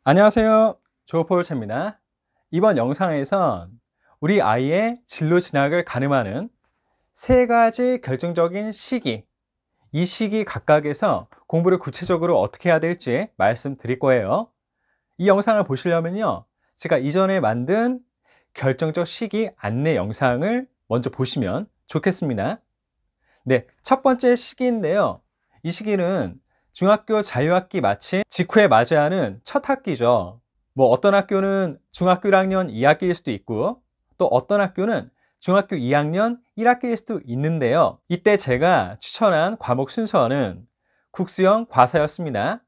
안녕하세요. 조포르차입니다. 이번 영상에선 우리 아이의 진로 진학을 가늠하는 세 가지 결정적인 시기, 이 시기 각각에서 공부를 구체적으로 어떻게 해야 될지 말씀드릴 거예요. 이 영상을 보시려면요, 제가 이전에 만든 결정적 시기 안내 영상을 먼저 보시면 좋겠습니다. 네, 첫 번째 시기인데요. 이 시기는 중학교 자유학기 마친 직후에 맞이하는 첫 학기죠. 뭐 어떤 학교는 중학교 1학년 2학기일 수도 있고, 또 어떤 학교는 중학교 2학년 1학기일 수도 있는데요. 이때 제가 추천한 과목 순서는 국수형 과사였습니다.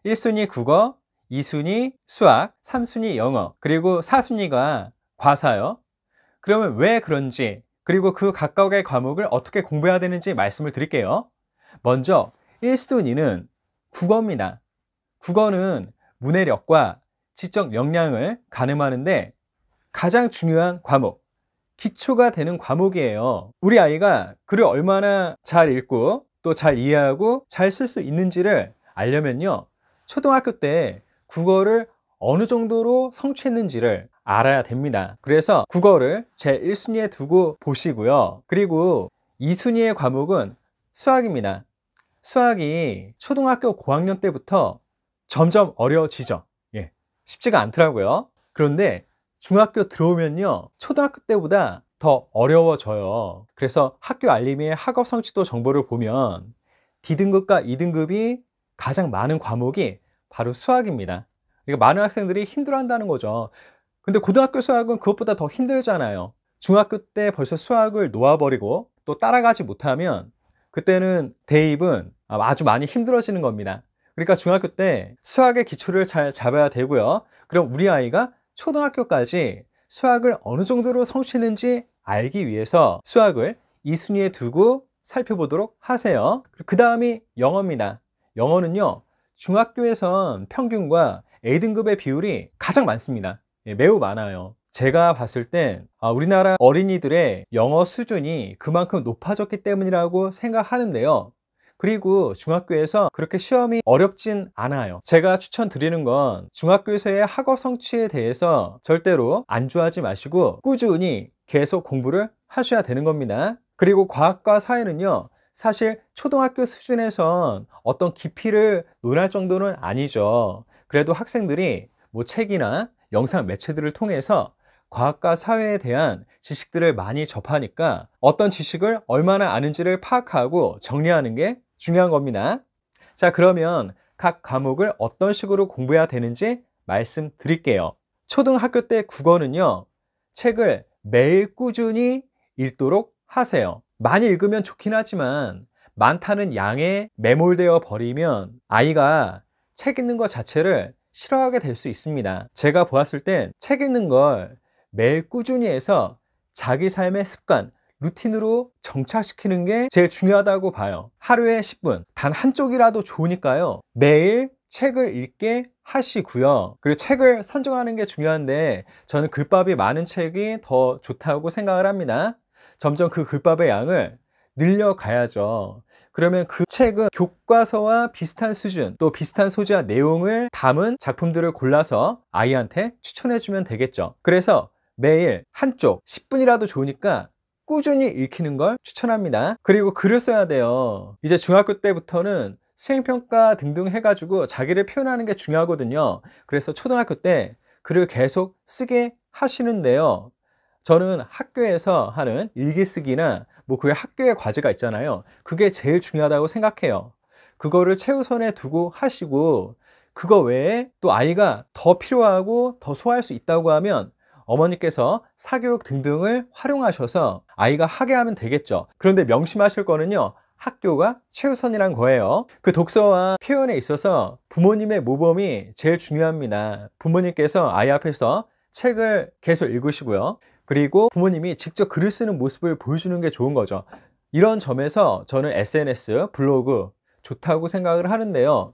1순위 국어, 2순위 수학, 3순위 영어, 그리고 4순위가 과사요. 그러면 왜 그런지, 그리고 그 각각의 과목을 어떻게 공부해야 되는지 말씀을 드릴게요. 먼저 1순위는 국어입니다. 국어는 문해력과 지적 역량을 가늠하는데 가장 중요한 과목, 기초가 되는 과목이에요. 우리 아이가 글을 얼마나 잘 읽고 또 잘 이해하고 잘 쓸 수 있는지를 알려면요, 초등학교 때 국어를 어느 정도로 성취했는지를 알아야 됩니다. 그래서 국어를 제 1순위에 두고 보시고요. 그리고 2순위의 과목은 수학입니다. 수학이 초등학교 고학년 때부터 점점 어려워지죠. 예, 쉽지가 않더라고요. 그런데 중학교 들어오면요, 초등학교 때보다 더 어려워져요. 그래서 학교 알림의 학업 성취도 정보를 보면 D등급과 2등급이 가장 많은 과목이 바로 수학입니다. 그러니까 많은 학생들이 힘들어한다는 거죠. 근데 고등학교 수학은 그것보다 더 힘들잖아요. 중학교 때 벌써 수학을 놓아버리고 또 따라가지 못하면 그때는 대입은 아주 많이 힘들어지는 겁니다. 그러니까 중학교 때 수학의 기초를 잘 잡아야 되고요. 그럼 우리 아이가 초등학교까지 수학을 어느 정도로 성취했는지 알기 위해서 수학을 2순위에 두고 살펴보도록 하세요. 그 다음이 영어입니다. 영어는요, 중학교에선 평균과 A등급의 비율이 가장 많습니다. 예, 매우 많아요. 제가 봤을 땐 우리나라 어린이들의 영어 수준이 그만큼 높아졌기 때문이라고 생각하는데요. 그리고 중학교에서 그렇게 시험이 어렵진 않아요. 제가 추천드리는 건 중학교에서의 학업 성취에 대해서 절대로 안주하지 마시고 꾸준히 계속 공부를 하셔야 되는 겁니다. 그리고 과학과 사회는요, 사실 초등학교 수준에선 어떤 깊이를 논할 정도는 아니죠. 그래도 학생들이 뭐 책이나 영상 매체들을 통해서 과학과 사회에 대한 지식들을 많이 접하니까 어떤 지식을 얼마나 아는지를 파악하고 정리하는 게 중요한 겁니다. 자, 그러면 각 과목을 어떤 식으로 공부해야 되는지 말씀드릴게요. 초등학교 때 국어는요, 책을 매일 꾸준히 읽도록 하세요. 많이 읽으면 좋긴 하지만 많다는 양에 매몰되어 버리면 아이가 책 읽는 것 자체를 싫어하게 될 수 있습니다. 제가 보았을 땐 책 읽는 걸 매일 꾸준히 해서 자기 삶의 습관, 루틴으로 정착시키는 게 제일 중요하다고 봐요. 하루에 10분, 단 한쪽이라도 좋으니까요, 매일 책을 읽게 하시고요. 그리고 책을 선정하는 게 중요한데 저는 글밥이 많은 책이 더 좋다고 생각을 합니다. 점점 그 글밥의 양을 늘려가야죠. 그러면 그 책은 교과서와 비슷한 수준, 또 비슷한 소재와 내용을 담은 작품들을 골라서 아이한테 추천해주면 되겠죠. 그래서 매일 한쪽 10분이라도 좋으니까 꾸준히 읽히는 걸 추천합니다. 그리고 글을 써야 돼요. 이제 중학교 때부터는 수행평가 등등 해가지고 자기를 표현하는 게 중요하거든요. 그래서 초등학교 때 글을 계속 쓰게 하시는데요, 저는 학교에서 하는 일기쓰기나 뭐 그게 학교의 과제가 있잖아요. 그게 제일 중요하다고 생각해요. 그거를 최우선에 두고 하시고, 그거 외에 또 아이가 더 필요하고 더 소화할 수 있다고 하면 어머니께서 사교육 등등을 활용하셔서 아이가 하게 하면 되겠죠. 그런데 명심하실 거는요, 학교가 최우선이란 거예요. 그 독서와 표현에 있어서 부모님의 모범이 제일 중요합니다. 부모님께서 아이 앞에서 책을 계속 읽으시고요, 그리고 부모님이 직접 글을 쓰는 모습을 보여주는 게 좋은 거죠. 이런 점에서 저는 SNS, 블로그 좋다고 생각을 하는데요,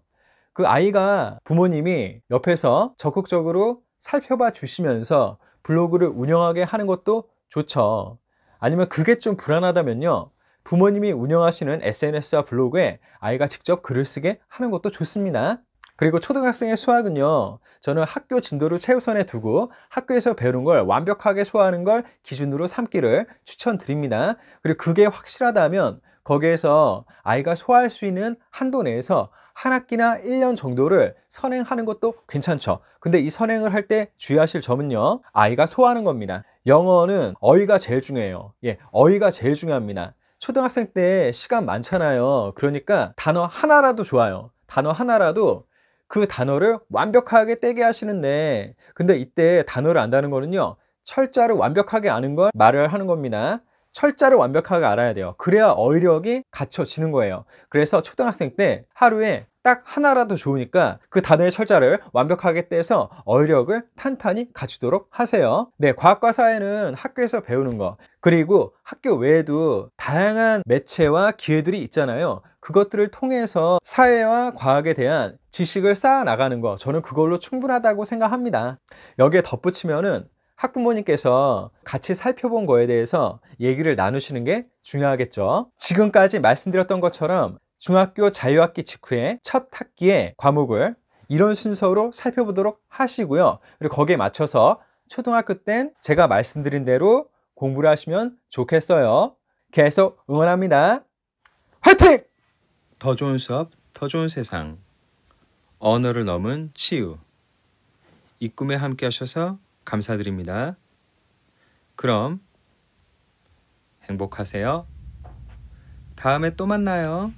그 아이가 부모님이 옆에서 적극적으로 살펴봐 주시면서 블로그를 운영하게 하는 것도 좋죠. 아니면 그게 좀 불안하다면요, 부모님이 운영하시는 SNS와 블로그에 아이가 직접 글을 쓰게 하는 것도 좋습니다. 그리고 초등학생의 수학은요, 저는 학교 진도를 최우선에 두고 학교에서 배우는 걸 완벽하게 소화하는 걸 기준으로 삼기를 추천드립니다. 그리고 그게 확실하다면 거기에서 아이가 소화할 수 있는 한도 내에서 한 학기나 1년 정도를 선행하는 것도 괜찮죠. 근데 이 선행을 할 때 주의하실 점은요, 아이가 소화하는 겁니다. 영어는 어휘가 제일 중요해요. 예, 어휘가 제일 중요합니다. 초등학생 때 시간 많잖아요. 그러니까 단어 하나라도 좋아요. 단어 하나라도 그 단어를 완벽하게 떼게 하시는데, 근데 이때 단어를 안다는 거는요, 철자를 완벽하게 아는 걸 말을 하는 겁니다. 철자를 완벽하게 알아야 돼요. 그래야 어휘력이 갖춰지는 거예요. 그래서 초등학생 때 하루에 딱 하나라도 좋으니까 그 단어의 철자를 완벽하게 떼서 어휘력을 탄탄히 갖추도록 하세요. 네, 과학과 사회는 학교에서 배우는 거, 그리고 학교 외에도 다양한 매체와 기회들이 있잖아요. 그것들을 통해서 사회와 과학에 대한 지식을 쌓아 나가는 거, 저는 그걸로 충분하다고 생각합니다. 여기에 덧붙이면은 학부모님께서 같이 살펴본 거에 대해서 얘기를 나누시는 게 중요하겠죠. 지금까지 말씀드렸던 것처럼 중학교 자유학기 직후에 첫 학기의 과목을 이런 순서로 살펴보도록 하시고요. 그리고 거기에 맞춰서 초등학교 땐 제가 말씀드린 대로 공부를 하시면 좋겠어요. 계속 응원합니다. 화이팅! 더 좋은 수업, 더 좋은 세상. 언어를 넘은 치유. 이 꿈에 함께 하셔서 감사드립니다. 그럼 행복하세요. 다음에 또 만나요.